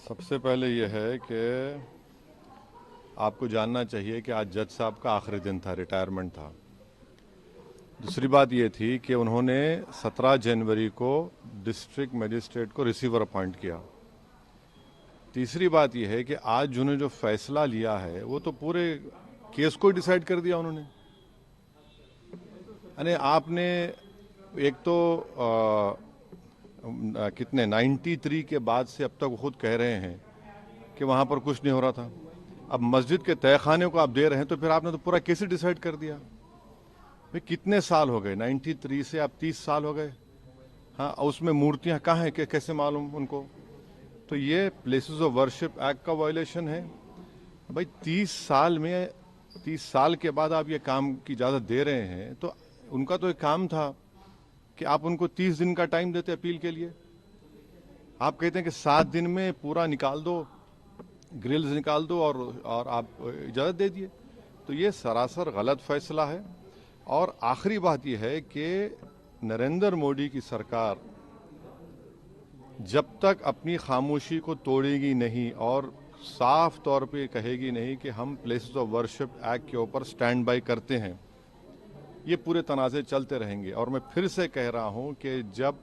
सबसे पहले ये है कि आपको जानना चाहिए कि आज जज साहब का आखिरी दिन था, रिटायरमेंट था। दूसरी बात ये थी कि उन्होंने 17 जनवरी को डिस्ट्रिक्ट मजिस्ट्रेट को रिसीवर अपॉइंट किया। तीसरी बात यह है कि आज उन्होंने जो फैसला लिया है वो तो पूरे केस को डिसाइड कर दिया उन्होंने। यानी आपने एक तो कितने 93 के बाद से अब तक वो खुद कह रहे हैं कि वहाँ पर कुछ नहीं हो रहा था। अब मस्जिद के तहखाने को आप दे रहे हैं तो फिर आपने तो पूरा केस ही डिसाइड कर दिया। भाई कितने साल हो गए, 93 से आप 30 साल हो गए। हाँ, उसमें मूर्तियाँ कहाँ हैं, कैसे मालूम उनको? तो ये प्लेसेस ऑफ वर्शिप एक्ट का वायलेशन है। भाई 30 साल के बाद आप ये काम की इजाज़त दे रहे हैं तो उनका तो एक काम था कि आप उनको 30 दिन का टाइम देते अपील के लिए। आप कहते हैं कि 7 दिन में पूरा निकाल दो, ग्रिल्स निकाल दो और आप इजाज़त दे दिए। तो ये सरासर गलत फैसला है। और आखिरी बात यह है कि नरेंद्र मोदी की सरकार जब तक अपनी खामोशी को तोड़ेगी नहीं और साफ तौर पे कहेगी नहीं कि हम प्लेसेस ऑफ वर्शिप एक्ट के ऊपर स्टैंड बाय करते हैं, ये पूरे तनाज़े चलते रहेंगे। और मैं फिर से कह रहा हूं कि जब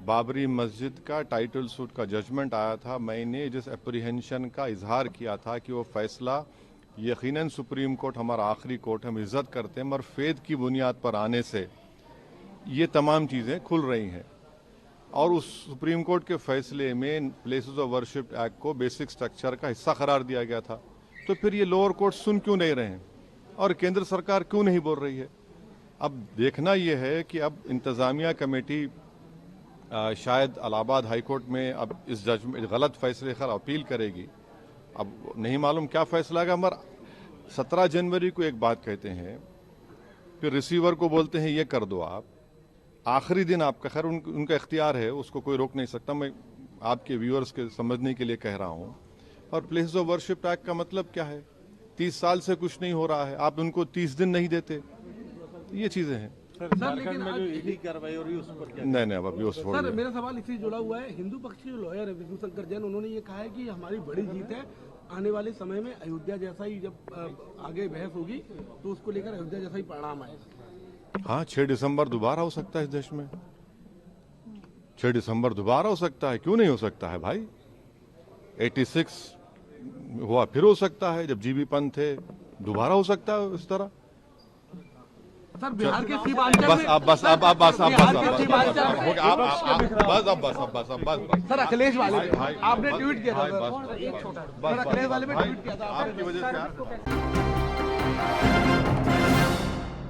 बाबरी मस्जिद का टाइटल सूट का जजमेंट आया था, मैंने जिस एप्रीहेंशन का इजहार किया था कि वो फैसला यकीनन सुप्रीम कोर्ट हमारा आखिरी कोर्ट, हम इज्जत करते हैं, मगर फेद की बुनियाद पर आने से ये तमाम चीज़ें खुल रही हैं। और उस सुप्रीम कोर्ट के फैसले में प्लेसेस ऑफ वर्शिप एक्ट को बेसिक स्ट्रक्चर का हिस्सा करार दिया गया था। तो फिर ये लोअर कोर्ट सुन क्यों नहीं रहे हैं और केंद्र सरकार क्यों नहीं बोल रही है? अब देखना यह है कि अब इंतजामिया कमेटी शायद इलाहाबाद हाई कोर्ट में अब इस जजमेंट गलत फैसले पर अपील करेगी। अब नहीं मालूम क्या फैसला आएगा, मगर 17 जनवरी को एक बात कहते हैं, फिर रिसीवर को बोलते हैं ये कर दो आप, आखिरी दिन आपका। खैर उनका इख्तियार है, उसको कोई रोक नहीं सकता। मैं आपके व्यूअर्स के समझने के लिए कह रहा हूँ। और प्लेसेस ऑफ वर्शिप एक्ट का मतलब क्या है? 30 साल से कुछ नहीं हो रहा है, आप उनको 30 दिन नहीं देते। ये चीजें हैं सर। झारखंड में जो ईडी कार्रवाई हो रही है उस पर क्या? नहीं अब अभी सर, मेरा सवाल इससे जुड़ा हुआ है। हिंदू पक्ष के जो लॉयर है विष्णु शंकर जैन, उन्होंने ये कहा है कि हमारी बड़ी जीत है। आने वाले समय में अयोध्या जैसा ही जब आगे बहस होगी तो उसको लेकर अयोध्या जैसा ही परिणाम आए। हाँ, 6 दिसंबर दोबारा हो सकता है इस देश में। 6 दिसंबर दोबारा हो सकता है, क्यों नहीं हो सकता है भाई? 86 हुआ, फिर हो सकता है जब जीबी पंत थे, दोबारा हो सकता है इस तरह। सर, बिहार के सीमांचल में सर अखिलेश वाले आपने ट्वीट किया था, सर अखिलेश वाले में ट्वीट किया था आपकी वजह से।